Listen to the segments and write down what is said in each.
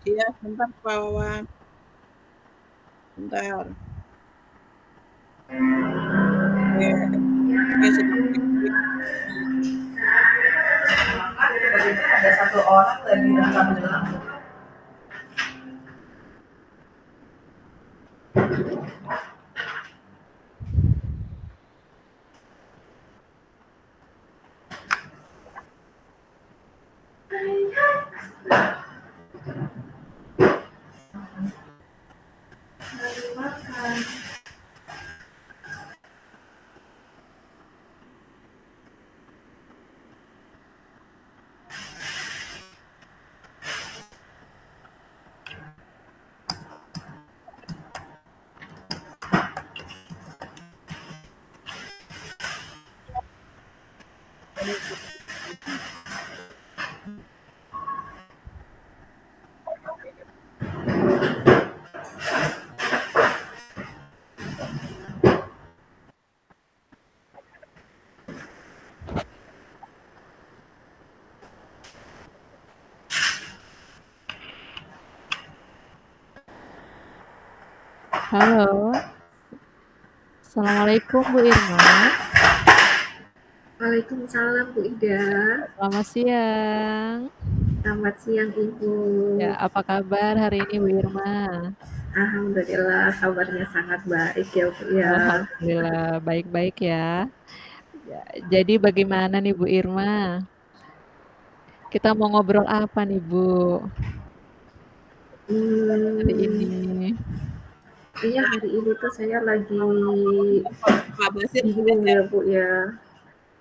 Iya, sebentar Pak Wawan. Bentar. Oke, oke sedikit. Ada satu orang lagi rekam. Halo, Assalamualaikum Bu Irma. Waalaikumsalam Bu Ida. Selamat siang. Selamat siang Ibu. Ya, apa kabar hari ini Bu Irma? Alhamdulillah kabarnya sangat baik ya Bu ya. Alhamdulillah baik-baik ya. Ya, jadi bagaimana nih Bu Irma? Kita mau ngobrol apa nih Bu hari ini? Hmm, iya hari ini tuh saya lagi Pak Basir sudah bingung ya? ya Bu ya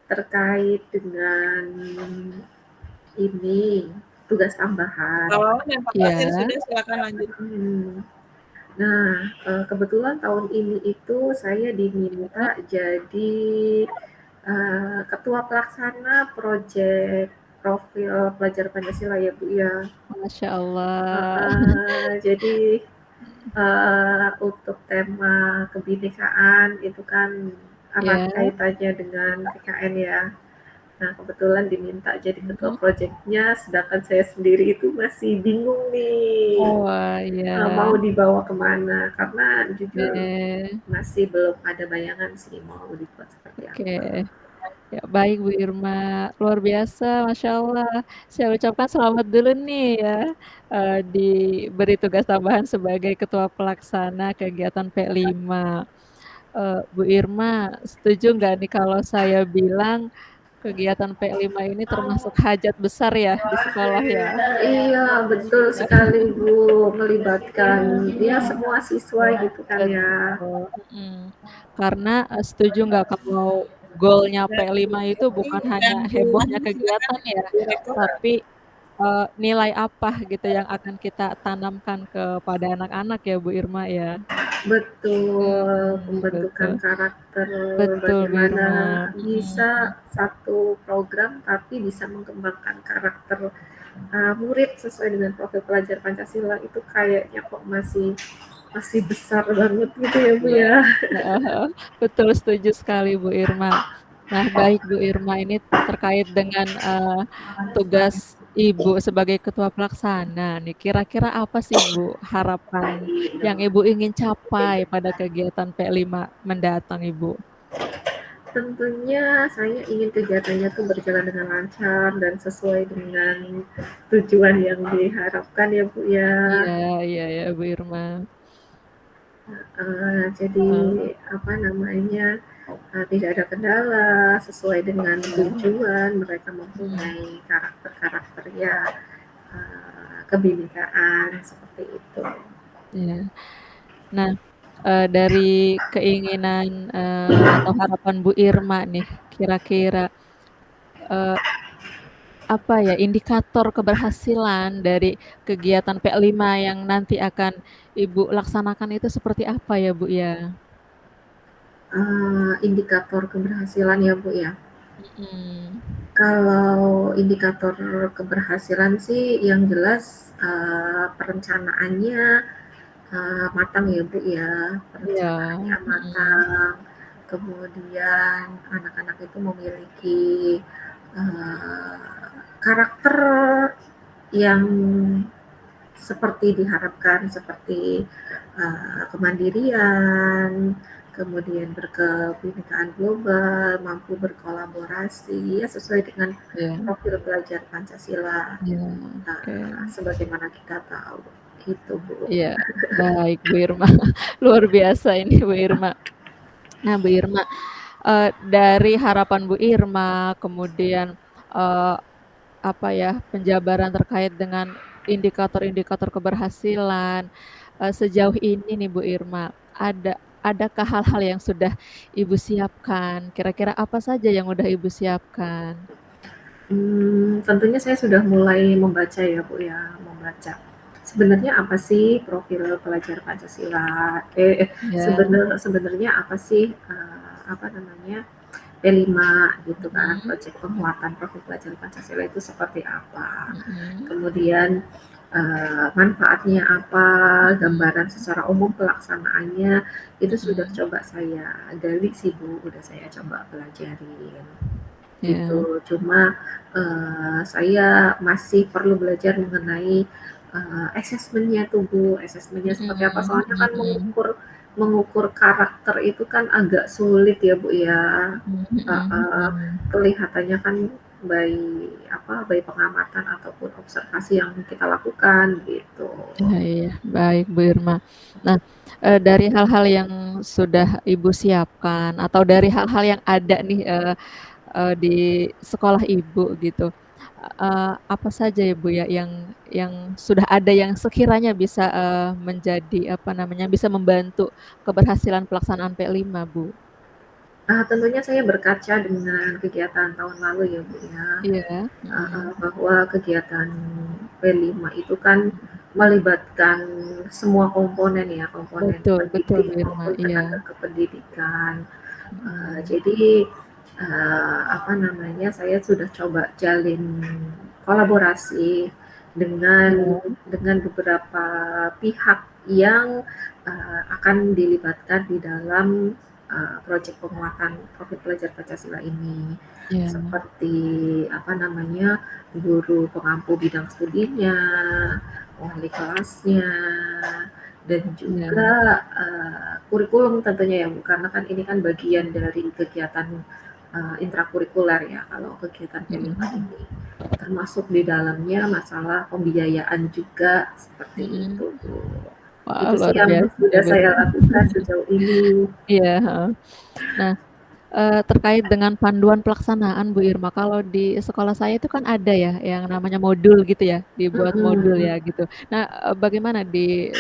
terkait dengan ini tugas tambahan. Pak Wawan dan Pak Basir Ya, sudah, silakan lanjut. Nah, kebetulan tahun ini itu saya diminta jadi ketua pelaksana proyek profil pelajar Pancasila ya Bu ya. Masya Allah. Jadi untuk tema kebinekaan itu kan erat Ya, kaitannya dengan PKN ya. Nah, kebetulan diminta jadi ketua proyeknya, sedangkan saya sendiri itu masih bingung nih oh mau ya, dibawa kemana, karena jujur oke, masih belum ada bayangan sih mau dibuat seperti oke. apa. Ya, baik Bu Irma, luar biasa, Masya Allah. Saya ucapkan selamat dulu nih ya, diberi tugas tambahan sebagai Ketua Pelaksana kegiatan P5. Bu Irma, setuju nggak nih kalau saya bilang kegiatan P5 ini termasuk hajat besar ya di sekolah ya? Iya, betul sekali Bu, melibatkan ya semua siswa gitu kan ya. Betul, karena, setuju nggak kalau goalnya P5 itu bukan hanya Dan Bu hebohnya Umi, silakan kegiatan ya, Direktur. tapi, nilai apa gitu yang akan kita tanamkan kepada anak-anak ya, Bu Irma ya? Betul, pembentukan Betul. karakter, Betul, Bu bagaimana Irma, bisa satu program tapi bisa mengembangkan karakter murid sesuai dengan profil pelajar Pancasila itu kayaknya kok masih masih besar banget gitu ya Bu iya, ya. heeh heeh, betul setuju sekali Bu Irma. Nah, baik Bu Irma, ini terkait dengan, tugas Ibu sebagai ketua pelaksana nih, kira-kira apa sih Bu harapan yang Ibu ingin capai pada kegiatan P5 mendatang Ibu? Tentunya saya ingin kegiatannya tuh berjalan dengan lancar dan sesuai dengan tujuan yang diharapkan ya Bu ya. Iya iya ya Bu Irma, Jadi heeh, apa namanya tidak ada kendala sesuai dengan iya, tujuan mereka mhm, mempunyai karakter-karakter ya kebinekaan seperti itu. iya. Nah, dari keinginan, atau harapan Bu Irma nih, kira-kira, eee, apa ya, indikator keberhasilan dari kegiatan P5 yang nanti akan Ibu laksanakan itu seperti apa ya, Bu, ya? Indikator keberhasilan ya Bu ya. Mhm. Kalau indikator keberhasilan sih yang jelas perencanaannya matang ya Bu ya, Iya, perencanaannya mhm. matang, kemudian anak-anak itu memiliki karakter yang seperti diharapkan, seperti kemandirian, kemudian berkebinekaan global, mampu berkolaborasi, ya sesuai dengan Iya. profil pelajar Pancasila. Iya, oke. Sebagaimana kita tahu, gitu Bu. Iya, baik Bu Irma, luar biasa ini Bu Irma. Nah Bu Irma, dari harapan Bu Irma, kemudian, eee, apa ya, penjabaran terkait dengan indikator-indikator keberhasilan, sejauh ini nih Bu Irma, adakah hal-hal yang sudah Ibu siapkan? Kira-kira apa saja yang udah Ibu siapkan? Tentunya saya sudah mulai membaca ya Bu ya, membaca. Sebenarnya apa sih profil pelajar Pancasila? Ya, Sebenarnya apa sih apa namanya P5 gitu kan, mhm, proyek penguatan profil pelajar Pancasila itu seperti apa? mhm, Kemudian manfaatnya apa? mhm, Gambaran secara umum pelaksanaannya itu sudah mhm, coba saya gali sih Bu, udah saya coba pelajarin iya, gitu. Cuma saya masih perlu belajar mengenai asesmennya tuh Bu, asesmennya seperti apa. mhm, Soalnya kan mhm, mengukur karakter itu kan agak sulit ya Bu ya. mhm, mhm, mhm. Kelihatannya kan by by pengamatan ataupun observasi yang kita lakukan gitu. Iya iya, baik Bu Irma. Nah, dari hal-hal yang sudah Ibu siapkan atau dari hal-hal yang ada nih, di sekolah Ibu gitu, apa saja ya Bu ya yang sudah ada yang sekiranya bisa, menjadi apa namanya, bisa membantu keberhasilan pelaksanaan P5 Bu? Tentunya saya berkaca dengan kegiatan tahun lalu ya Bu ya. Iya, mhm, Bahwa kegiatan P5 itu kan melibatkan semua komponen ya, komponen betul betul pendidik Bu Irma, maupun iya, tenaga kependidikan. mhm, Jadi, apa namanya, saya sudah coba jalin kolaborasi dengan iya beberapa pihak yang, akan dilibatkan di dalam, proyek penguatan profil pelajar Pancasila ini. iya Seperti, apa namanya, guru pengampu bidang studinya, wali kelasnya, dan juga, iya, kurikulum tentunya ya Bu, karena kan ini kan bagian dari kegiatan, intrakurikuler ya kalau kegiatan P5 mhm, ini. Termasuk di dalamnya masalah pembiayaan juga, seperti mhm. itu Bu. Wah, Itu sih luar yang biasa nih sudah Bu saya Irma. lakukan sejauh ini. Iya, heeh. Nah, terkait dengan panduan pelaksanaan Bu Irma, kalau di sekolah saya itu kan ada ya yang namanya modul gitu ya, dibuat modul Mhm. ya gitu. Nah, bagaimana di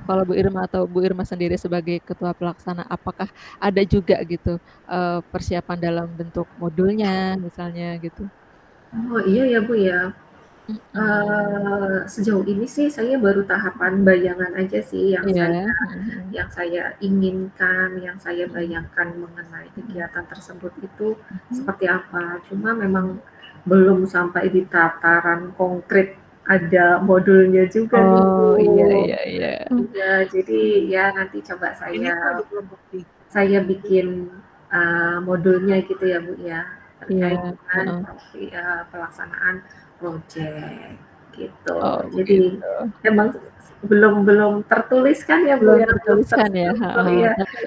sekolah Bu Irma atau Bu Irma sendiri sebagai ketua pelaksana, apakah ada juga gitu, persiapan dalam bentuk modulnya misalnya gitu? Oh, iya ya Bu ya. Mhm. Sejauh ini sih saya baru tahapan bayangan aja sih Iya, mhm, yang saya inginkan, yang saya mhm, bayangkan mengenai mhm, kegiatan tersebut itu mhm, seperti apa. Cuma memang mhm. belum sampai di tataran konkret ada modulnya juga nih Bu. Oh, iya iya iya. Iya, jadi ya nanti coba Ini tuh di kelompok 3. saya bikin modulnya gitu ya Bu ya, terkait Iya, dengan heeh. pelaksanaan project gitu. Oh, Jadi begitu. emang belum tertulis kan ya Bu Belum ya, belum tertuliskan ya, terstruktur heeh, ya. tapi,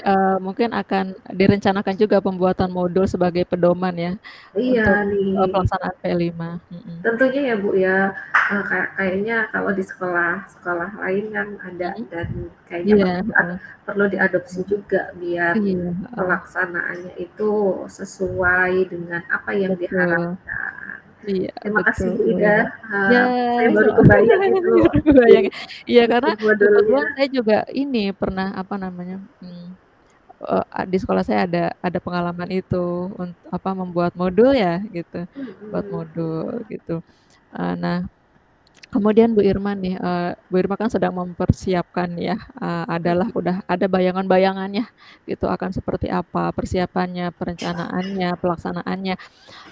mungkin akan direncanakan juga pembuatan modul sebagai pedoman ya, Iya untuk, nih, pelaksanaan P5, mhm, tentunya ya Bu ya, kayaknya kalau di sekolah lain kan ada mhm, dan kayaknya iya, heeh, perlu diadopsi juga biar iya, heeh, pelaksanaannya itu sesuai dengan apa yang betul, diharapkan. iya, Terima kasih betul, Bu iya. Ida, Ya, saya baru soal kebayang itu baru kebayang ya. Iya, karena bikin modulnya. kebetulan saya juga ini pernah, apa namanya, di sekolah saya ada pengalaman itu, apa, membuat modul ya, gitu, buat Mhm. modul, gitu. Nah, kemudian Bu Irma nih, Bu Irma kan sedang mempersiapkan ya, adalah udah ada bayangan-bayangannya gitu akan seperti apa persiapannya, perencanaannya, pelaksanaannya.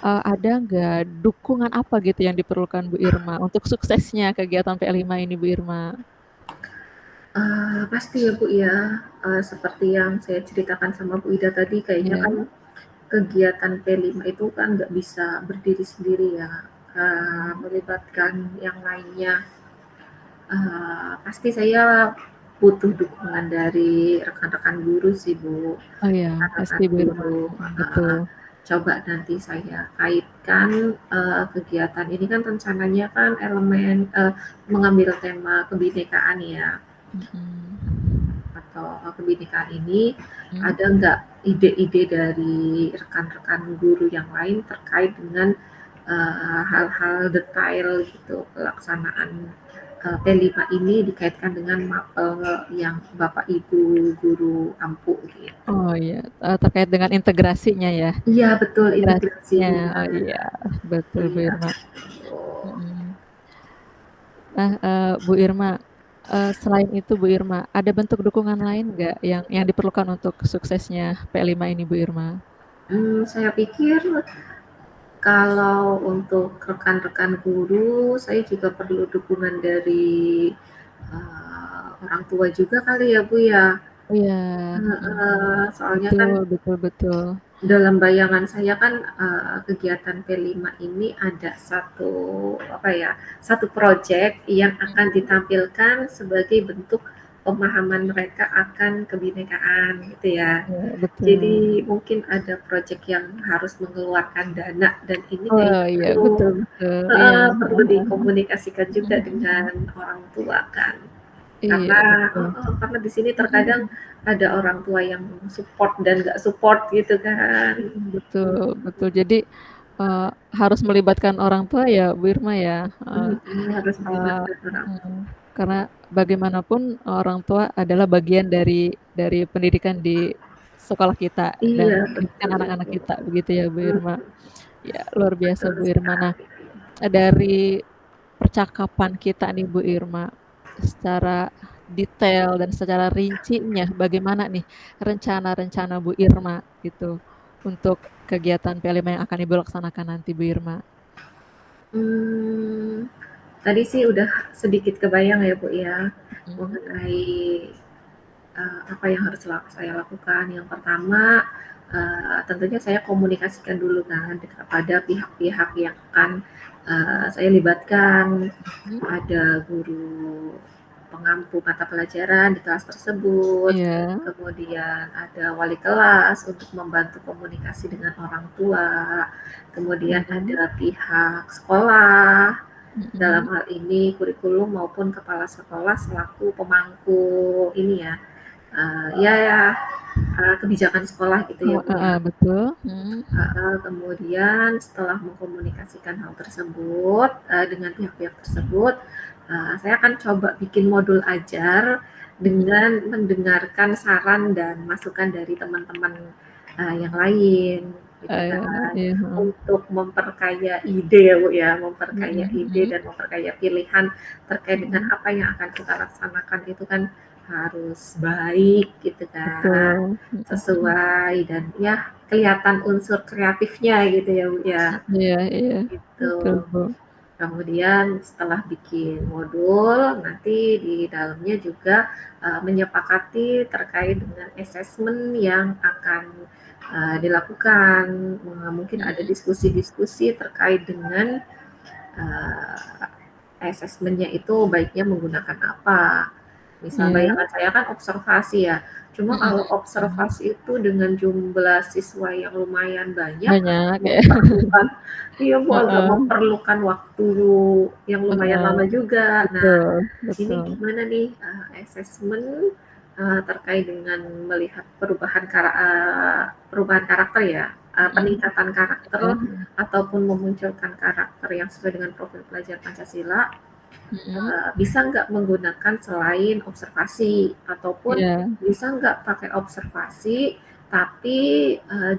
Ada nggak dukungan apa gitu yang diperlukan Bu Irma untuk suksesnya kegiatan P5 ini Bu Irma? Pasti ya Bu ya, seperti yang saya ceritakan sama Bu Ida tadi kayaknya Iya, kan kegiatan P5 itu kan nggak bisa berdiri sendiri ya, mhm, melibatkan yang lainnya. pasti saya butuh dukungan dari rekan-rekan guru sih, Bu. Oh ya, pasti Rekan-rekan Bu Irma, guru, betul. coba nanti saya kaitkan, kegiatan ini kan rencananya kan elemen mengambil tema kebinekaan ya, Mhm. atau kebinekaan ini Mhm. ada nggak ide-ide dari rekan-rekan guru yang lain terkait dengan hal-hal detail gitu pelaksanaan P5 ini dikaitkan dengan mapel yang Bapak Ibu guru ampuh gitu. Oh iya, terkait dengan integrasinya ya? Iya betul Integrasinya, integrasinya. oh iya, betul Bu Iya Irma. betul. Mhm. Nah, Bu Irma, selain itu Bu Irma, ada bentuk dukungan lain nggak yang diperlukan untuk suksesnya P5 ini Bu Irma? Saya pikir kalau untuk rekan-rekan guru, saya juga perlu dukungan dari orang tua juga kali ya Bu ya. Iya, mhm. Soalnya kan Betul betul betul. dalam bayangan saya kan kegiatan P5 ini ada satu apa ya, satu proyek yang akan Mhm. ditampilkan sebagai bentuk pemahaman mereka akan kebinekaan gitu ya. Iya, betul. Jadi mungkin ada proyek yang harus mengeluarkan dana dan ini Oh kayaknya iya, perlu betul betul, iya, perlu heeh heeh. dikomunikasikan juga Mhm dengan mhm. orang tua kan. Iya, Karena betul. karena di sini Mhm terkadang mhm. ada orang tua yang support dan nggak support gitu kan. Betul betul. Jadi, eee, harus melibatkan orang tua ya, Bu Irma ya, heeh, Harus melibatkan orang mhm, tua. karena bagaimanapun orang tua adalah bagian dari pendidikan di sekolah kita dan Iya, pendidikan betul anak-anak itu. kita, begitu ya, Bu Irma. Mhm, Ya, luar biasa betul Bu Irma. Nah, sekali. dari percakapan kita nih Bu Irma, secara detail dan secara rincinya bagaimana nih rencana-rencana Bu Irma gitu, untuk kegiatan P5 yang akan Ibu laksanakan nanti Bu Irma? Mmm, Tadi sih udah sedikit kebayang ya, Bu, ya, Mhm. mengenai, apa yang harus saya lakukan. Yang pertama, tentunya saya komunikasikan dulu kan kepada pihak-pihak yang akan, saya libatkan. Mhm. Ada guru pengampu mata pelajaran di kelas tersebut, Iya. kemudian ada wali kelas untuk membantu komunikasi dengan orang tua, kemudian Mhm. ada pihak sekolah, dalam Mhm. hal ini kurikulum maupun kepala sekolah selaku pemangku ini ya, ya kebijakan sekolah gitu ya, Oh, Bu, ya. heeh, betul. Mhm. Kemudian setelah mengkomunikasikan hal tersebut, dengan pihak-pihak tersebut, saya akan coba bikin modul ajar Mhm. dengan mendengarkan saran dan masukan dari teman-teman, yang lain, gitu kan. Iya, heeh. Untuk memperkaya ide ya, Bu, ya, Mhm memperkaya ide mhm. dan memperkaya pilihan terkait dengan Mhm. apa yang akan kita laksanakan itu kan harus baik gitu kan, Betul. Mhm mhm. sesuai dan ya kelihatan unsur kreatifnya gitu ya, Bu, ya, Iya iya. gitu. Betul, Bu. Kemudian setelah bikin modul, nanti di dalamnya juga, menyepakati terkait dengan asesmen yang akan, dilakukan. Mungkin ada Mhm. diskusi-diskusi terkait dengan, eee, asesmennya itu baiknya menggunakan apa. Misal Iya. bayangan saya kan observasi ya, cuma Mhm kalau mhm. observasi itu dengan jumlah siswa yang lumayan banyak, agak Banyak ya. memerlukan iya Bu, agak Heeh memerlukan waktu yang lumayan heeh. lama juga. Nah, Betul ini betul. gimana nih, asesmen, terkait dengan melihat perubahan karakter ya, Mhm. peningkatan karakter Iya, mhm. ataupun memunculkan karakter yang sesuai dengan profil pelajar Pancasila, Mhm. bisa nggak menggunakan selain observasi ataupun Iya. bisa nggak pakai observasi tapi,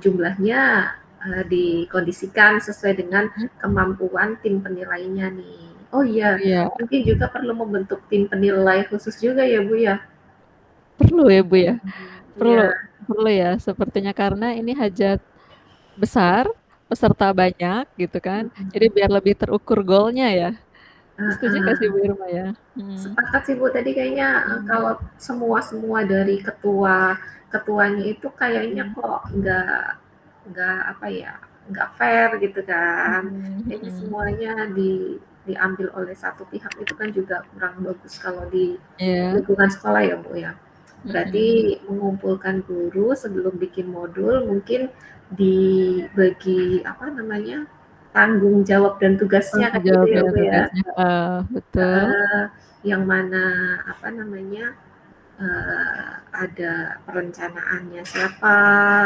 jumlahnya, dikondisikan sesuai dengan Mhm. kemampuan tim penilainya nih. Oh iya, Iya. mungkin juga perlu membentuk tim penilai khusus juga ya, Bu, ya? Perlu ya, Bu, ya? Iya, Perlu perlu ya sepertinya karena ini hajat besar, peserta banyak gitu kan, jadi mhm, biar lebih terukur goalnya ya. Setuju nggak sih heeh. Bu Irma ya? Mhm. Sepakat sih, Bu, tadi kayaknya, Mhm. kalau semua dari ketuanya itu kayaknya Mhm. kok nggak apa ya, nggak fair gitu kan. Mhm Kayaknya mhm. semuanya diambil oleh satu pihak itu kan juga kurang bagus kalau di Iya. lingkungan sekolah ya Bu ya. Mhm. Berarti mengumpulkan guru sebelum bikin modul mungkin dibagi apa namanya tanggung jawab dan tugasnya Tanggung kan gitu jawab ya dan Bu ya. tugasnya, betul. Yang mana apa namanya ada perencanaannya siapa,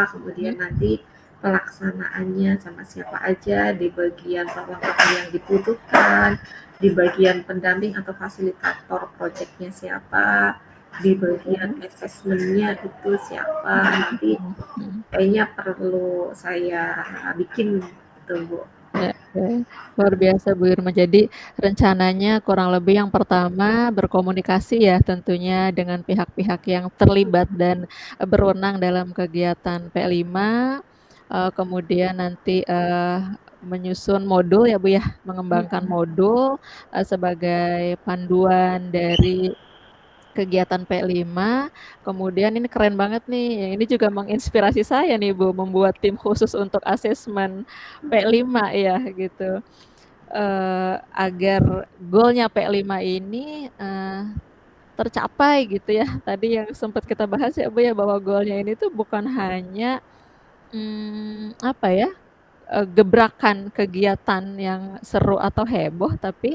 Mhm. kemudian nanti pelaksanaannya sama siapa aja, di bagian perlengkapan yang dibutuhkan, di bagian pendamping atau fasilitator proyeknya siapa, di bagian Iya. asesmennya itu siapa, Mhm nanti mhm mhm. kayaknya perlu saya bikin gitu Bu. Ya, oke. Luar biasa Bu Irma. Jadi rencananya kurang lebih yang pertama berkomunikasi ya tentunya dengan pihak-pihak yang terlibat dan, berwenang dalam kegiatan P5, kemudian nanti, menyusun modul ya Bu ya, mengembangkan Mhm. modul, sebagai panduan dari kegiatan P5, kemudian ini keren banget nih, yang ini juga menginspirasi saya nih Bu, membuat tim khusus untuk asesmen P5 ya, gitu. Agar goal-nya P5 ini, tercapai gitu ya, tadi yang sempet kita bahas ya Bu ya, bahwa goal-nya ini tuh bukan hanya, apa ya, gebrakan kegiatan yang seru atau heboh, tapi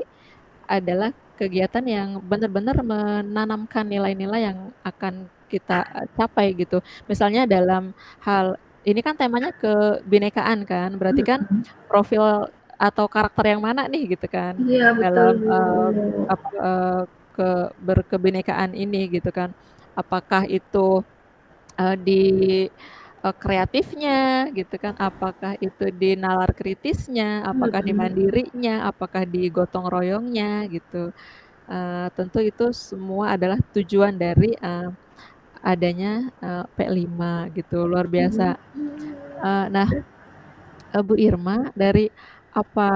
adalah kegiatan yang benar-benar menanamkan nilai-nilai yang akan kita, capai gitu. Misalnya dalam hal ini kan temanya kebinekaan kan, berarti kan Mhm. profil atau karakter yang mana nih gitu kan, Iya betul dalam, Bu. apa, berkebinekaan ini gitu kan. Apakah itu, di, kreatifnya gitu kan, apakah itu di nalar kritisnya, apakah di Mhm. mandirinya, apakah di gotong royongnya gitu. Tentu itu semua adalah tujuan dari, adanya, P5 gitu, luar Mhm. biasa. Nah, Bu Irma, dari apa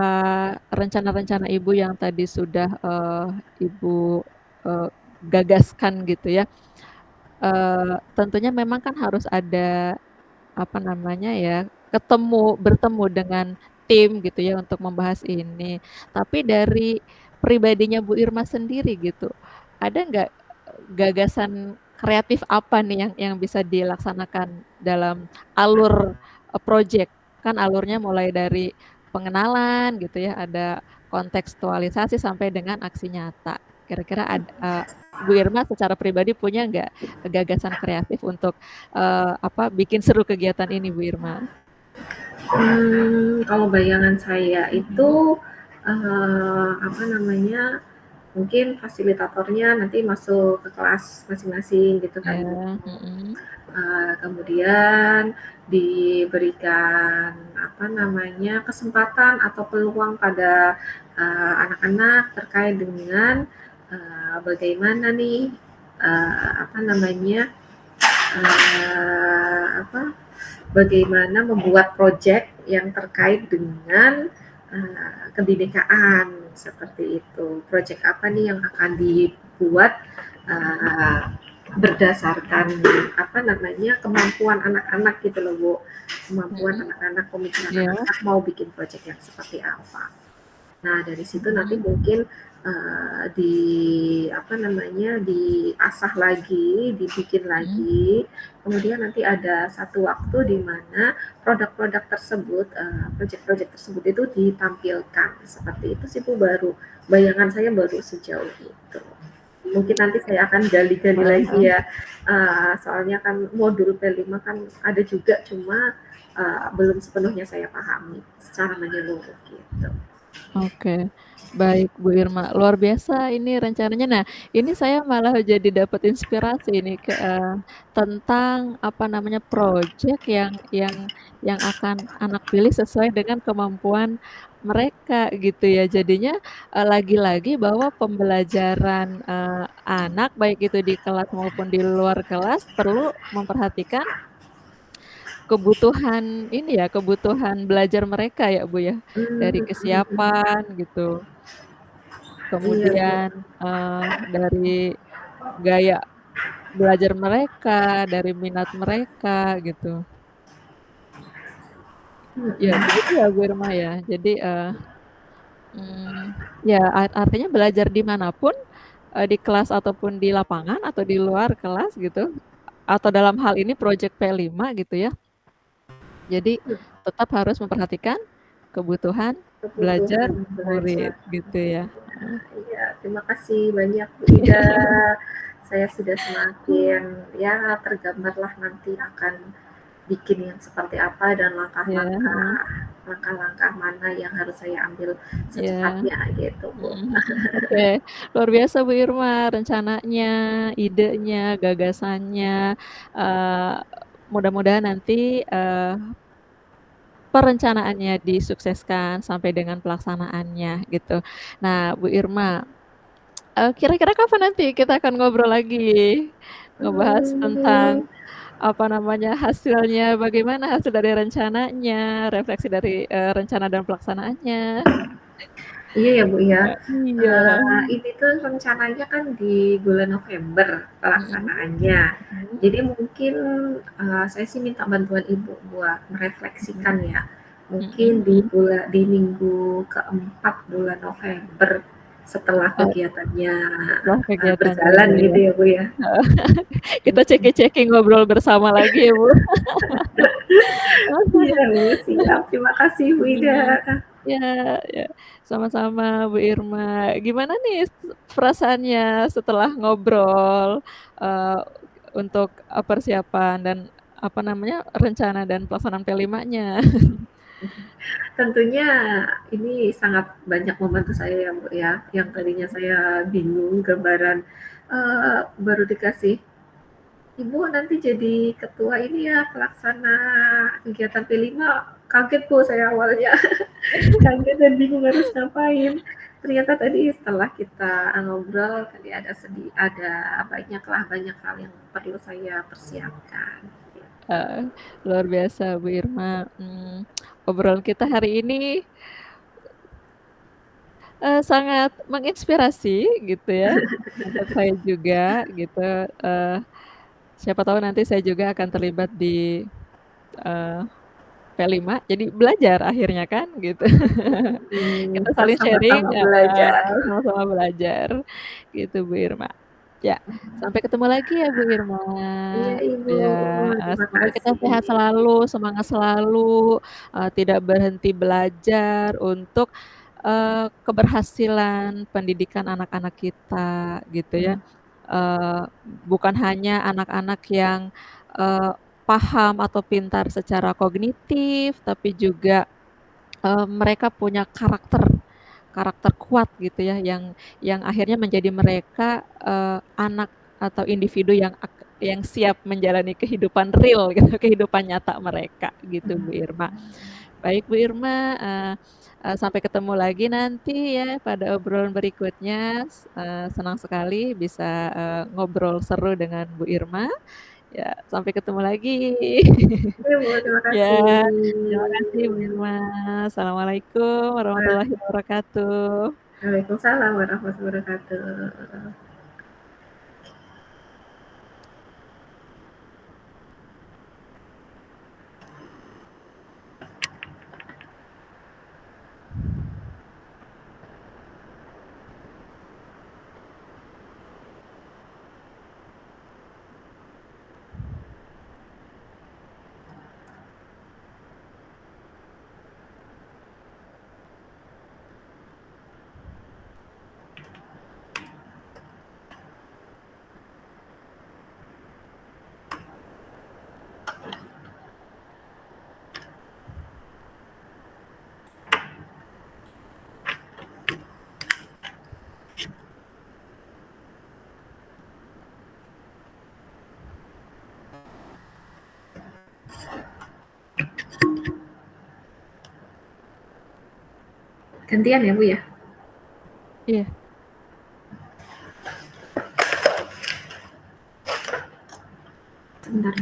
rencana-rencana Ibu yang tadi sudah, Ibu, eee, gagaskan gitu ya, tentunya memang kan harus ada apa namanya ya, bertemu dengan tim gitu ya untuk membahas ini. Tapi dari pribadinya Bu Irma sendiri gitu, ada nggak, gagasan kreatif apa nih yang bisa dilaksanakan dalam alur, project? Kan alurnya mulai dari pengenalan gitu ya, ada kontekstualisasi sampai dengan aksi nyata. Kira-kira Bu Irma secara pribadi punya nggak gagasan kreatif untuk apa, bikin seru kegiatan ini Bu Irma. Kalau bayangan saya Mhm. itu, apa namanya, mungkin fasilitatornya nanti masuk ke kelas masing-masing gitu kan, Bu. Iya, mhm. Kemudian diberikan, apa namanya, kesempatan atau peluang pada, anak-anak terkait dengan, bagaimana nih, apa namanya, apa, bagaimana membuat project yang terkait dengan kebinekaan seperti itu. Project apa nih yang akan dibuat Mhm. berdasarkan apa namanya kemampuan anak-anak gitu loh Bu. Kemampuan Mhm. anak-anak, pemikiran Iya. anak-anak mau bikin project yang seperti apa. Nah, dari situ nanti Mhm. mungkin, di apa namanya, diasah lagi, dibikin Mhm. lagi, kemudian nanti ada satu waktu di mana produk-produk tersebut, project-project tersebut itu ditampilkan, seperti itu sih Bu, bayangan saya baru sejauh itu. Mungkin nanti saya akan gali-gali Heeh lagi heeh. ya, soalnya kan modul P5 kan ada juga, cuma, belum sepenuhnya saya pahami secara menyeluruh gitu. Oke, baik Bu Irma, luar biasa ini rencananya. Nah, ini saya malah jadi dapat inspirasi ini tentang apa namanya, project yang akan anak pilih sesuai dengan kemampuan mereka gitu ya. Jadinya, lagi-lagi bahwa pembelajaran, anak baik itu di kelas maupun di luar kelas perlu memperhatikan kebutuhan ini ya, kebutuhan belajar mereka ya, Bu, ya, dari Mhm mhm. kesiapan gitu, Iya, Bu. kemudian, dari gaya belajar mereka, dari minat mereka gitu. Ya Mhm. begitu ya, Bu Irma, ya. Jadi, Ya artinya belajar di mana pun, di kelas ataupun di lapangan atau di luar kelas gitu, atau dalam hal ini project P5 gitu ya. Jadi tetap harus memperhatikan kebutuhan belajar kebutuhan murid belajar. gitu ya. Iya, terima kasih banyak Bu Ida. Saya sudah semakin ya tergambarlah nanti akan bikin yang seperti apa dan Iya, heeh, langkah-langkah mana yang harus saya ambil iya, secepatnya gitu Bu. oke. Luar biasa Bu Irma rencananya, idenya, gagasannya, eee, mudah-mudahan nanti, perencanaannya disukseskan sampai dengan pelaksanaannya gitu. Nah Bu Irma, kira-kira kapan nanti kita akan ngobrol lagi? Ngebahas tentang, Hmm, apa namanya, hasilnya bagaimana, hasil dari rencananya, refleksi dari, rencana dan pelaksanaannya. iya ya Bu ya. Iya. Ini tuh rencananya kan di bulan November Mhm, pelaksanaannya. mhm, Jadi mungkin saya sih minta bantuan Ibu buat mhm, merefleksikan ya. Mungkin mhm, di mhm. di minggu keempat bulan November setelah kegiatannya Setelah kegiatannya berjalan ya. gitu ya Bu ya. Heeh, kita checking-checking ngobrol bersama lagi ya, Bu. Iya Bu, siap. Terima kasih Bu Ida. Mhm. Iya iya, sama-sama Bu Irma. Gimana nih perasaannya setelah ngobrol, eee, untuk, persiapan dan, apa namanya, rencana dan pelaksanaan P5-nya? Tentunya ini sangat banyak membantu saya ya Bu ya. Yang tadinya saya bingung gambaran baru dikasih Ibu nanti jadi ketua ini ya, pelaksana kegiatan P5, kaget Bu saya awalnya, kaget dan bingung harus ngapain. Ternyata tadi setelah kita ngobrol, tadi ada banyak hal yang perlu saya persiapkan. Heeh, luar biasa Bu Irma, obrolan kita hari ini, sangat menginspirasi gitu ya, untuk saya juga gitu, eee, siapa tahu nanti saya juga akan terlibat di, eee, P5 jadi belajar akhirnya kan gitu. Kita saling sharing Bersama-sama heeh, belajar. sama-sama belajar gitu Bu Irma. Ya, sampai ketemu lagi ya Bu Irma. Iya Ibu, Ya, terima semoga kita kasih. sehat selalu, semangat selalu, tidak berhenti belajar untuk, keberhasilan pendidikan anak-anak kita gitu ya. Bukan hanya anak-anak yang, eee, paham atau pintar secara kognitif, tapi juga, mereka punya karakter kuat gitu ya, yang akhirnya menjadi mereka, anak atau individu yang siap menjalani kehidupan real gitu, kehidupan nyata mereka gitu Bu Irma. Baik Bu Irma, sampai ketemu lagi nanti ya pada obrolan berikutnya, senang sekali bisa, ngobrol seru dengan Bu Irma. Ya, sampai ketemu lagi. Iya Bu, terima Ya, kasih. terima kasih Bu Irma. Assalamualaikum warahmatullahi wabarakatuh. Waalaikumsalam warahmatullahi wabarakatuh. Gantian ya Bu ya? Iya. Sebentar.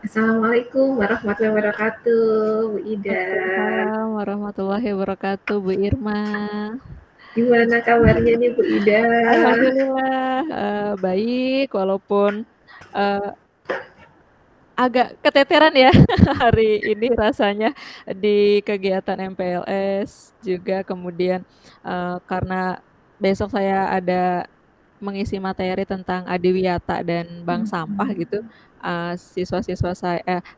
Assalamualaikum warahmatullahi wabarakatuh, Bu Ida. Waalaikumsalam warahmatullahi wabarakatuh, Bu Irma. Gimana kabarnya nih Bu Ida? Alhamdulillah, baik walaupun, eee, agak keteteran ya hari ini rasanya di kegiatan MPLS juga kemudian, karena besok saya ada mengisi materi tentang adiwiyata dan bank sampah gitu, siswa-siswa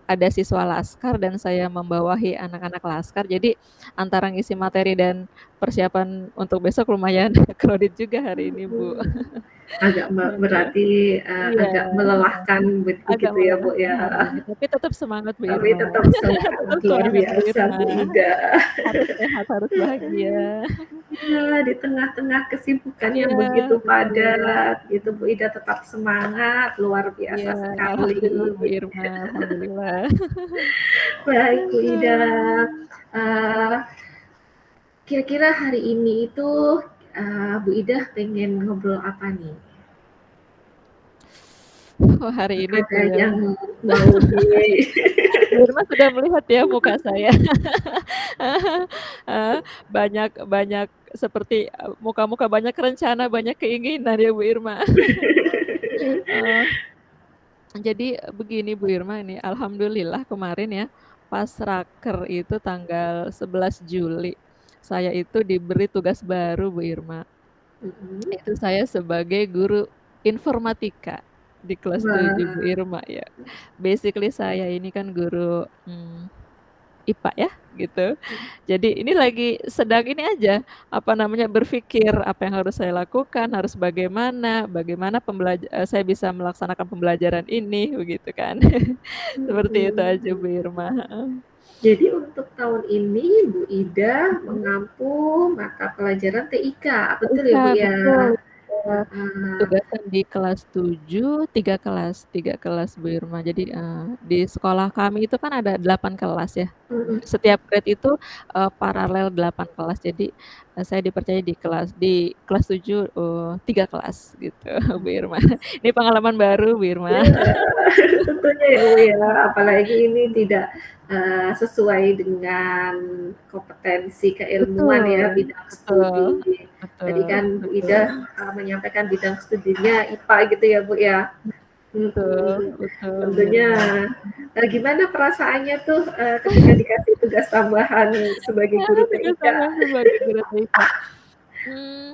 ada siswa laskar dan saya membawahi anak-anak laskar. Jadi antara ngisi materi dan persiapan untuk besok lumayan crowded juga hari ini, Bu. Mhm. Agak Aduh. berarti, Iya, agak melelahkan agak begitu ya, Bu, melelahkan ya? hari ini, tapi tetap semangat, Bu Tapi Irma. tetap semangat, Tetap luar semangat, Bu biasa Irma. Bu Ida. Harus sehat, harus bahagia. Iya, di tengah-tengah kesibukan Iya, yang begitu betul. padat gitu, Bu Ida tetap semangat, luar Iya, biasa alhamdulillah, sekali. Bu Irma, alhamdulillah. Baik, Bu Ida, Aduh. eee, kira-kira hari ini itu, Bu Ida pengen ngobrol apa nih? Oh, hari ini Ada tuh ya. yang mau di Bu Irma sudah melihat ya muka saya. Eee, banyak banyak seperti, muka-muka banyak rencana, banyak keinginan ya, Bu Irma. Eee, jadi begini, Bu Irma, ini alhamdulillah kemarin ya, pas raker itu tanggal 11 Juli, saya itu diberi tugas baru, Bu Irma. Mhm. Itu saya sebagai guru informatika di kelas 7, Bu Wah, Irma ya. Basically saya ini kan guru, IPA ya, gitu. Jadi ini lagi sedang ini aja, apa namanya, berpikir apa yang harus saya lakukan, harus bagaimana, bagaimana saya bisa melaksanakan pembelajaran ini, begitu kan. Seperti itu aja, mhm. Bu Irma, heeh. Jadi untuk tahun ini Bu Ida mengampu mata pelajaran TIK, betul ya Iya, Bu ya? betul, eee, Heeh. tugasan di kelas 7, 3 kelas, Bu Irma. Jadi, di sekolah kami itu kan ada 8 kelas ya. Mhm. Setiap grade itu, paralel 8 kelas. Jadi, saya dipercaya di kelas 7, 3 kelas gitu, Bu Irma. Ini pengalaman baru, Bu Irma. Iya, tentunya ya Bu ya, apalagi ini tidak, sesuai dengan kompetensi keilmuan ya, Betul, bidang betul, studi. Tadi betul, kan Bu betul, Ida, menyampaikan bidang studinya IPA gitu ya Bu ya? betul, Mhm. betul, Bu Tentunya, Irma. gimana perasaannya tuh, ketika dikasih tugas tambahan sebagai guru Tugas TIK? tambahan sebagai guru TK. Mmm,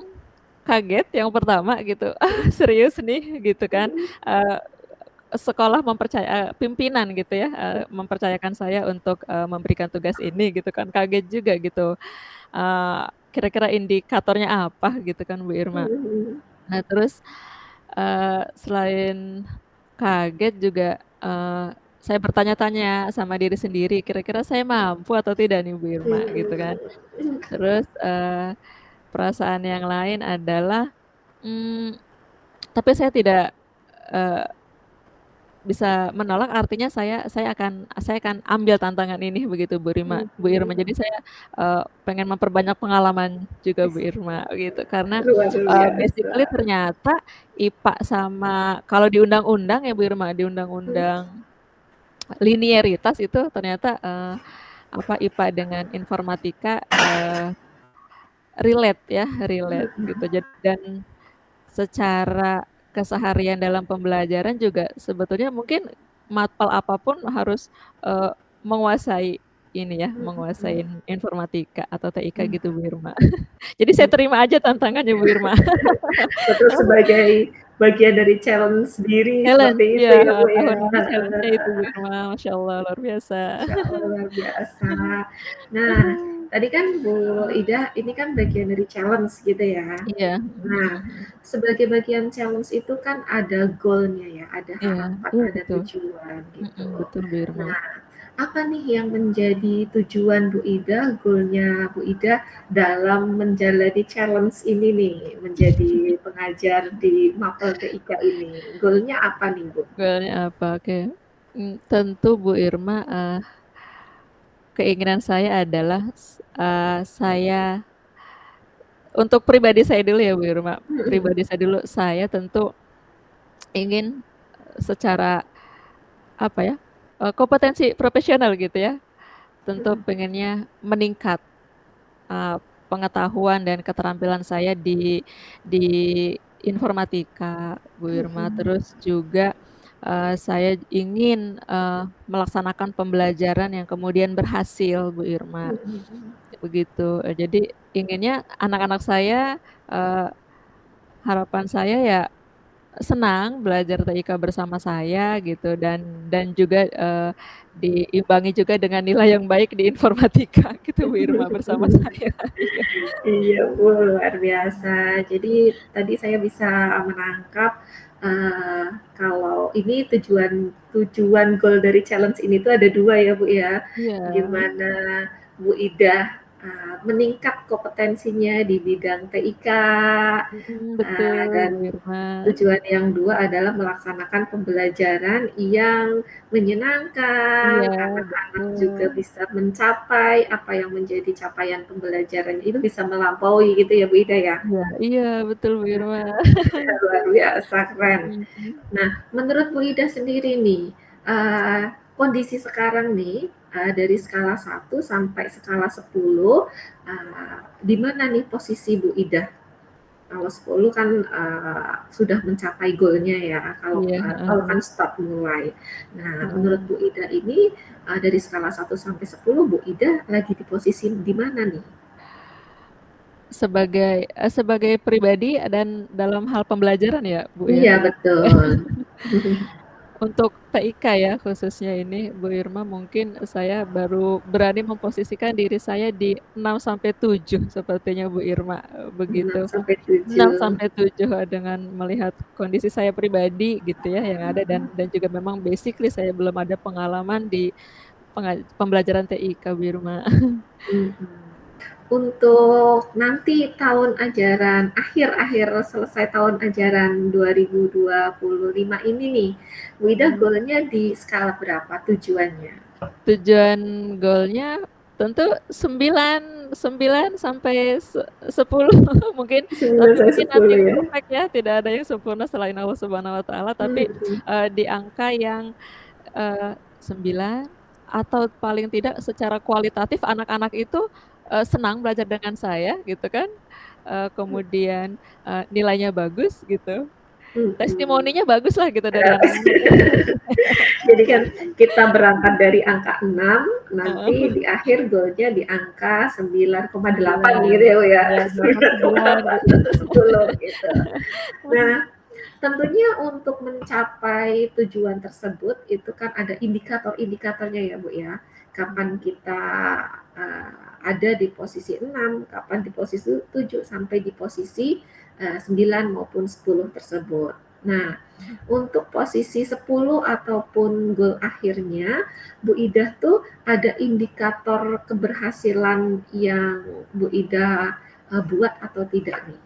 kaget yang pertama gitu, serius nih gitu kan, Mhm. eee, sekolah pimpinan gitu ya, mempercayakan saya untuk, memberikan tugas ini gitu kan, kaget juga gitu, kira-kira indikatornya apa gitu kan, Bu Irma. Mhm. Nah terus, selain kaget juga, saya bertanya-tanya sama diri sendiri, kira-kira saya mampu atau tidak nih, Bu Irma, gitu kan. Mhm. Terus, perasaan yang lain adalah, tapi saya tidak, eee, bisa menolak, artinya saya akan ambil tantangan ini begitu, Bu Irma. Mhm. Jadi saya, pengen memperbanyak pengalaman juga, Bu Irma, gitu. Karena, Luar biasa. basically ternyata IPA sama kalau di undang-undang ya, Bu Irma, di Mhm. undang-undang linearitas itu ternyata, IPA dengan informatika, relate ya, relate gitu. Dan secara keseharian dalam pembelajaran juga sebetulnya mungkin matpel apapun harus, menguasai ini ya, menguasai informatika atau TIK gitu, Bu Irma. Jadi saya terima aja tantangannya, Bu Irma. Betul, sebagai bagian dari challenge diri Challenge, seperti itu iya, ya, Bu, ya? tahun ini challenge-nya itu, Bu Heeh. Irma, masya Allah luar biasa. Masya Allah, luar biasa. Nah, tadi kan Bu Ida, ini kan bagian dari challenge gitu ya. Iya, Nah, sebagai bagian challenge itu kan ada goal-nya ya, ada iya, harapan, iya ada betul, tujuan gitu. betul, Bu Irma. Nah, apa nih yang menjadi tujuan Bu Ida, goal-nya Bu Ida dalam menjalani challenge ini nih, menjadi pengajar di Mapel TIK ini? Goal-nya apa nih, Bu? Goal-nya apa? Oke, tentu Bu Irma, keinginan saya adalah saya untuk pribadi saya dulu ya, Bu Irma, Mhm. pribadi saya dulu, saya tentu ingin secara apa ya, kompetensi profesional gitu ya, tentu Mhm. pengennya meningkat, eee, pengetahuan dan keterampilan saya di informatika, Bu Irma. Mhm. Terus juga, saya ingin, melaksanakan pembelajaran yang kemudian berhasil, Bu Irma, Mhm. begitu. Jadi inginnya anak-anak saya, eee, harapan saya ya senang belajar TIK bersama saya gitu dan juga, diimbangi juga dengan nilai yang baik di informatika gitu Bu Irma bersama saya, iya. Iya, luar biasa. Jadi tadi saya bisa menangkap, eee, kalau ini tujuan tujuan goal dari challenge ini tuh ada 2 ya, Bu, ya. Iya, Gimana Bu Ida, meningkat kompetensinya di bidang TIK, betul dan Bu Irma. tujuan yang 2 adalah melaksanakan pembelajaran yang menyenangkan, Iya, anak-anak juga betul. bisa mencapai apa yang menjadi capaian pembelajarannya itu bisa melampaui gitu ya, Bu Ida, ya? Iya iya, betul Bu Irma. Luar biasa, keren. Mhm. Nah, menurut Bu Ida sendiri nih, kondisi sekarang nih, dari skala 1 sampai skala 10, di mana nih posisi Bu Ida? Kalau 10 kan, sudah mencapai goal-nya ya, kalau, Iya, kalau heeh kan start mulai. Nah, menurut heeh. Bu Ida ini, dari skala 1 sampai 10, Bu Ida lagi di posisi di mana nih? Sebagai pribadi dan dalam hal pembelajaran ya, Bu, ya? Iya, betul. Untuk TIK ya khususnya ini Bu Irma, mungkin saya baru berani memposisikan diri saya di 6 sampai 7 sepertinya Bu Irma, 6 begitu. sampai 6 7. sampai 7 dengan melihat kondisi saya pribadi gitu ya yang ada dan juga memang basically saya belum ada pengalaman di pembelajaran TIK Bu Irma. Mhm. Untuk nanti tahun ajaran akhir selesai tahun ajaran 2025 ini nih, Bu Ida Mhm. goal-nya di skala berapa tujuannya? Tujuan goal-nya tentu 9 9 sampai 10 mungkin, 9 tapi sampai mungkin nothing 10 ya? perfect ya, tidak ada yang sempurna selain Allah Subhanahu wa Ta'ala, tapi, Mhm. di angka yang, 9 atau paling tidak secara kualitatif anak-anak itu, senang belajar dengan saya gitu kan, kemudian, nilainya bagus gitu, Mhm. testimoninya baguslah gitu dari Berarti anak-anak. jadi kan kita berangkat dari angka 6, nanti Heeh. di akhir goal-nya di angka 9,8 gitu 9, ya, Bu, ya? ya 8,9 gitu. 9,8 atau 10 gitu. Nah, tentunya untuk mencapai tujuan tersebut itu kan ada indikator-indikatornya ya, Bu, ya. Kapan kita, ada di posisi 6, kapan di posisi 7, sampai di posisi, 9 maupun 10 tersebut. Nah, untuk posisi 10 ataupun goal akhirnya, Bu Ida tuh ada indikator keberhasilan yang Bu Ida, buat atau tidak nih?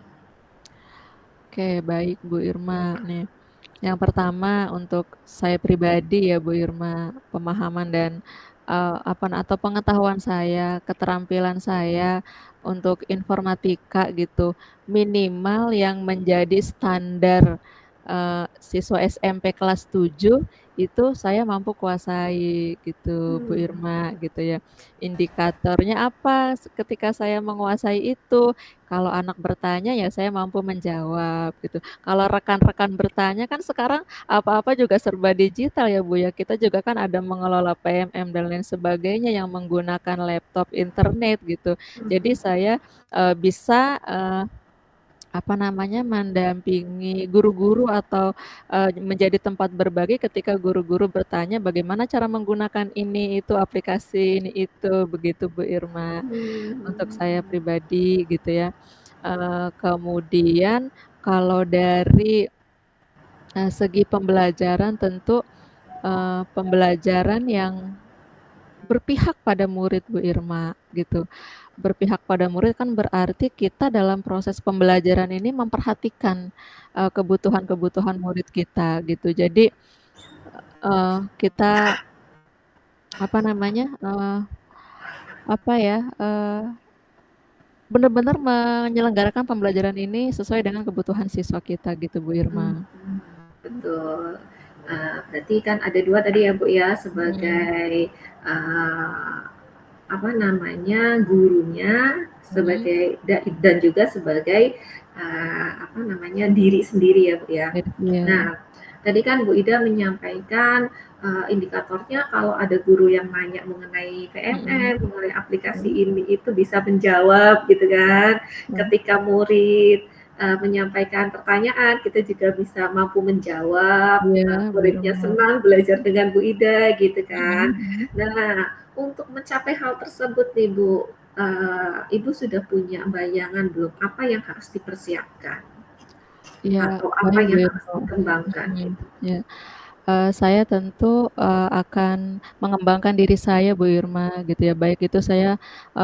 Oke, baik Bu Irma nih. Yang pertama untuk saya pribadi ya Bu Irma, pemahaman dan, atau pengetahuan saya, keterampilan saya untuk informatika gitu, minimal yang menjadi standar, siswa SMP kelas 7 itu saya mampu kuasai gitu Bu Mmm. Irma, gitu ya. Indikatornya apa ketika saya menguasai itu, kalau anak bertanya ya saya mampu menjawab gitu. Kalau rekan-rekan bertanya kan sekarang apa-apa juga serba digital ya, Bu, ya. Kita juga kan ada mengelola PMM dan lain sebagainya yang menggunakan laptop, internet gitu. Jadi Mhm. saya, bisa, mendampingi guru-guru atau, menjadi tempat berbagi ketika guru-guru bertanya bagaimana cara menggunakan ini, itu, aplikasi ini, itu, begitu, Bu Irma, untuk saya Mmm. pribadi gitu ya. Kemudian kalau dari segi pembelajaran tentu, pembelajaran yang berpihak pada murid Bu Irma, gitu. Berpihak pada murid kan berarti kita dalam proses pembelajaran ini memperhatikan, kebutuhan-kebutuhan murid kita gitu. Jadi, kita apa namanya, bener-bener menyelenggarakan pembelajaran ini sesuai dengan kebutuhan siswa kita gitu Bu Mhm. Irma. Betul. Berarti kan ada 2 tadi ya, Bu, ya, Mhm. sebagai, eee, apa namanya, gurunya, Mhm. sebagai dan juga sebagai, apa namanya, diri sendiri ya, Bu, ya. Iya. Nah, tadi kan Bu Ida menyampaikan, indikatornya kalau ada guru yang nanya mengenai Mhm. PMM, mengenai aplikasi Mhm. ini itu bisa menjawab gitu kan. Ya. Ketika murid, menyampaikan pertanyaan, kita juga bisa mampu menjawab, Iya, Bu muridnya Irma. senang belajar dengan Bu Ida gitu Mhm kan. mhm. Nah, untuk mencapai hal tersebut nih Bu, Ibu sudah punya bayangan belum apa yang harus dipersiapkan? Iya, Atau apa baik Bu yang harus Irma. dikembangkan Mhm, gitu? ya. Saya tentu, akan mengembangkan diri saya Bu Irma gitu ya, baik itu saya,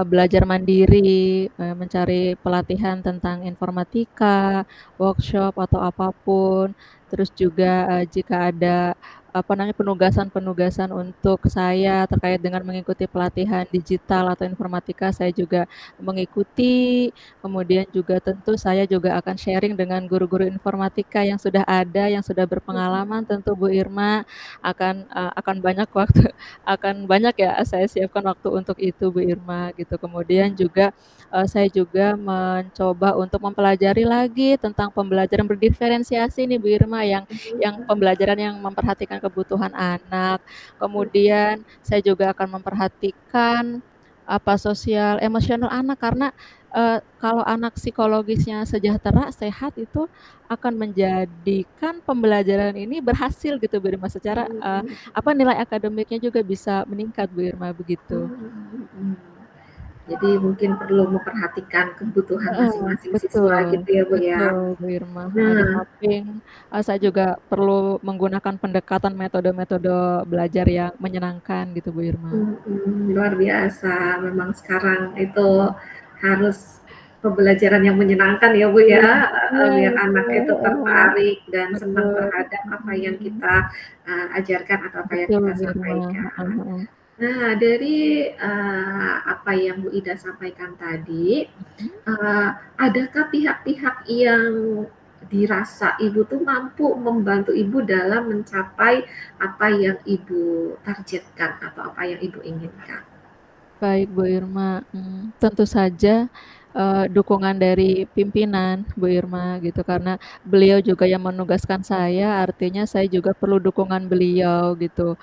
belajar mandiri, mencari pelatihan tentang informatika, workshop atau apa pun. Terus juga, jika ada, apa namanya, penugasan-penugasan untuk saya terkait dengan mengikuti pelatihan digital atau informatika, saya juga mengikuti. Kemudian juga tentu saya juga akan sharing dengan guru-guru informatika yang sudah ada, yang sudah berpengalaman tentu Bu Irma, akan banyak waktu akan banyak ya saya siapkan waktu untuk itu Bu Irma gitu. Kemudian juga, saya juga mencoba untuk mempelajari lagi tentang pembelajaran berdiferensiasi nih Bu Irma, yang pembelajaran yang memperhatikan kebutuhan anak. Kemudian saya juga akan memperhatikan, sosial emosional anak karena kalau anak psikologisnya sejahtera, sehat itu akan menjadikan pembelajaran ini berhasil gitu Bu Irma, secara, Mhm mhm. nilai akademiknya juga bisa meningkat Bu Irma, begitu. Mhm. Jadi mungkin perlu memperhatikan kebutuhan Heeh, masing-masing siswa betul gitu ya, Bu, ya. betul Bu Irma, heeh, di Nah, samping, saya juga perlu menggunakan pendekatan metode-metode belajar yang menyenangkan gitu Bu Irma. luar biasa. Memang sekarang itu harus pembelajaran yang menyenangkan ya, Bu, Iya ya, iya biar anak betul, itu heeh, tertarik dan senang betul, terhadap apa yang mhm, kita, ajarkan atau apa yang betul kita Bu Irma, heeh sampaikan. heeh, Nah, dari, apa yang Bu Ida sampaikan tadi, mhm. adakah pihak-pihak yang dirasa Ibu tuh mampu membantu Ibu dalam mencapai apa yang Ibu targetkan atau apa yang Ibu inginkan? Baik Bu Irma, tentu saja, dukungan dari pimpinan Bu Irma gitu, karena beliau juga yang menugaskan saya, artinya saya juga perlu dukungan beliau gitu,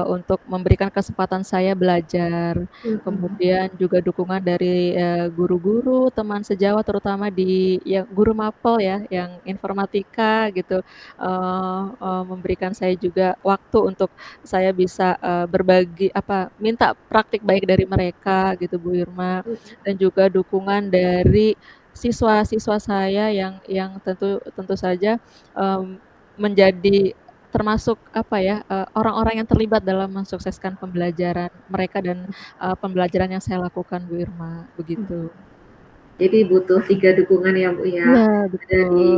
untuk memberikan kesempatan saya belajar. Mhm, Kemudian juga dukungan dari, guru-guru, teman sejawat terutama di yang guru mapel ya, yang informatika gitu, memberikan saya juga waktu untuk saya bisa, berbagi minta praktik baik dari mereka gitu Bu Irma, mhm, dan juga dukungan dari siswa-siswa saya yang tentu tentu saja, mmm, menjadi termasuk orang-orang yang terlibat dalam mensukseskan pembelajaran mereka dan, pembelajaran yang saya lakukan Bu Irma, mhm. begitu. Jadi butuh 3 dukungan ya, Bu, Iya ya. Dari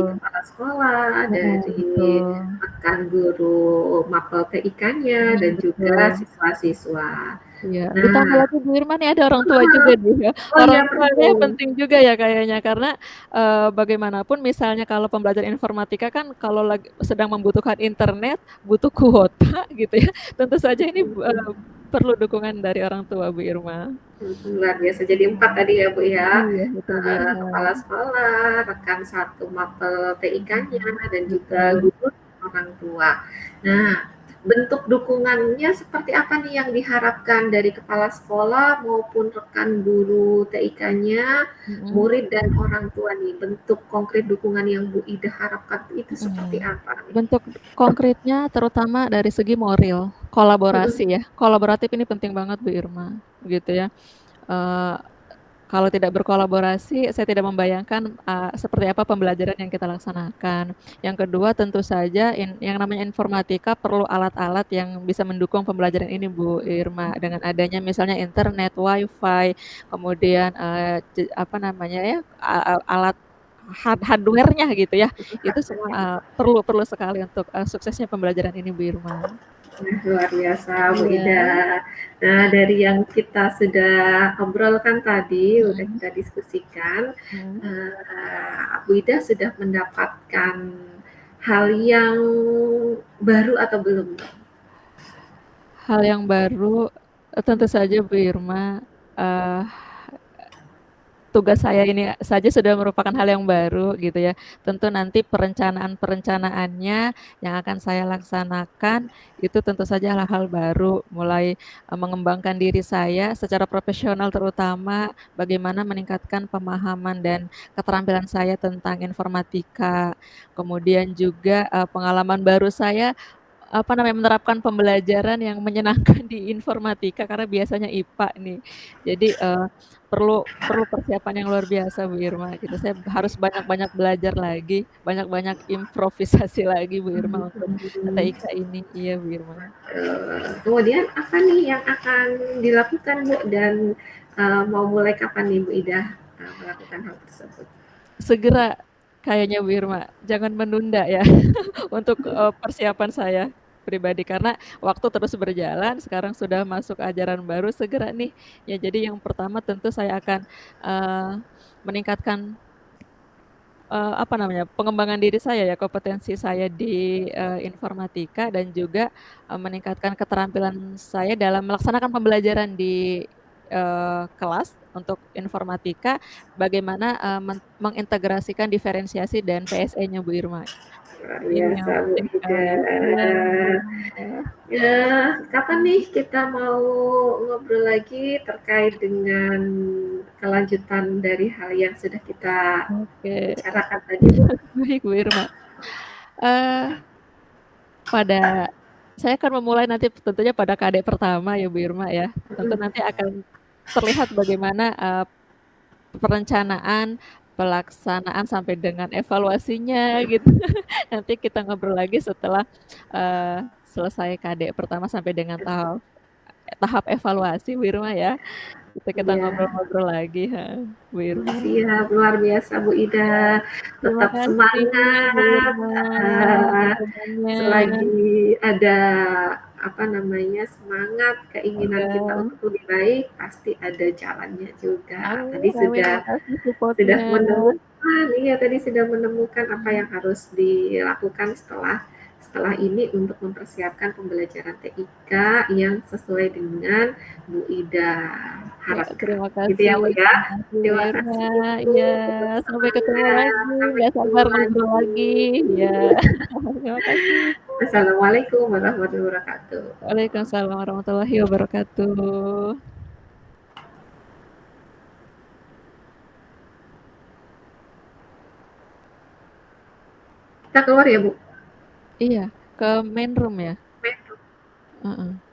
betul, kepala sekolah, heeh, dari betul, rekan guru mapel TIK-nya, dan juga betul. siswa-siswa. Iya, ditambah Nah, lagi Bu Irma nih ada orang tua juga nih ya. oh Orang iya tuanya betul. penting juga ya kayaknya karena, bagaimanapun misalnya kalau pembelajaran informatika kan kalau sedang membutuhkan internet, butuh kuota gitu ya, tentu saja ini, perlu dukungan dari orang tua Bu Irma. Luar biasa. Jadi 4 tadi ya, Bu, ya, Iya betul Bu kepala Irma, sekolah, rekan satu mapel TIK-nya, mhm, dan juga betul. guru dan orang tua. Nah, bentuk dukungannya seperti apa nih yang diharapkan dari kepala sekolah maupun rekan guru TIK-nya, Mhm murid dan orang tua nih? Bentuk konkret dukungan yang Bu Ida harapkan itu seperti mhm. apa nih? Bentuk konkretnya terutama dari segi moral, kolaborasi Mhm ya, kolaboratif ini penting banget Bu Irma, gitu ya. Eee Kalau tidak berkolaborasi, saya tidak membayangkan, seperti apa pembelajaran yang kita laksanakan. Yang kedua tentu saja yang namanya informatika perlu alat-alat yang bisa mendukung pembelajaran ini Bu Irma, dengan adanya misalnya internet, WiFi, kemudian, apa namanya ya, alat hardware-nya gitu ya, itu semua, mhm. perlu perlu sekali untuk, suksesnya pembelajaran ini Bu Irma. Nah, luar biasa Bu Iya, Ida. Nah, dari yang kita sudah obrolkan tadi, udah mhm kita diskusikan, mhm Bu Ida sudah mendapatkan hal yang baru atau belum? Hal yang baru, tentu saja Bu Irma, eee, tugas saya ini saja sudah merupakan hal yang baru gitu ya. Tentu nanti perencanaan-perencanaannya yang akan saya laksanakan itu tentu saja hal-hal baru, mulai, mengembangkan diri saya secara profesional terutama, bagaimana meningkatkan pemahaman dan keterampilan saya tentang informatika. Kemudian juga, pengalaman baru saya menerapkan pembelajaran yang menyenangkan di informatika karena biasanya IPA nih. Jadi, perlu perlu persiapan yang luar biasa Bu Irma gitu. Saya harus banyak-banyak belajar lagi, banyak-banyak improvisasi lagi Bu Irma untuk TIK ini. Iya Bu Irma. Kemudian apa nih yang akan dilakukan Bu dan mau mulai kapan nih Bu Ida melakukan hal tersebut? Segera kayaknya Bu Irma, jangan menunda ya untuk, persiapan saya pribadi karena waktu terus berjalan, sekarang sudah masuk ajaran baru, segera nih. Ya jadi yang pertama tentu saya akan, eee, meningkatkan, pengembangan diri saya ya, kompetensi saya di, informatika dan juga, meningkatkan keterampilan saya dalam melaksanakan pembelajaran di, kelas untuk informatika, bagaimana, mengintegrasikan diferensiasi dan PSE-nya Bu Irma. Luar Ini biasa yang Bu penting Ida. sekali. Iya, Ya, kapan nih kita mau ngobrol lagi terkait dengan kelanjutan dari hal yang sudah kita oke. bicarakan tadi Bu? Baik Bu Irma. Eee, pada saya akan memulai nanti tentunya pada KD pertama ya Bu Irma ya. Tentu nanti akan terlihat bagaimana, perencanaan, pelaksanaan, sampai dengan evaluasinya gitu. Nanti kita ngobrol lagi setelah, selesai KD pertama sampai dengan tahap tahap evaluasi Bu Irma ya. Itu kita Ya, ngobrol-ngobrol lagi, heeh, Bu Irma. siap, luar biasa Bu Ida. Terima Tetap kasih Bu semangat, Irma eee, pertemuannya. selagi ada, apa namanya, semangat, keinginan kita Iya. untuk lebih baik, pasti ada jalannya juga. Tadi Amin amin, sudah makasih sudah support-nya. menemukan iya, tadi sudah menemukan apa yang harus dilakukan setelah setelah ini untuk mempersiapkan pembelajaran TIK yang sesuai dengan Bu Ida Ya, harapkan. terima Gitu kasih ya, Bu, ya. terima kasih Bu Terima Irma. kasih, Bu, Iya, tetap sampai ketemu semangat, lagi, sampai nggak ketemu sabar ngobrol lagi. lagi. Iya, terima kasih. Assalamualaikum warahmatullahi wabarakatuh. Waalaikumsalam warahmatullahi wabarakatuh. Kita keluar ya, Bu? Iya, ke main room ya? Metro. Heeh.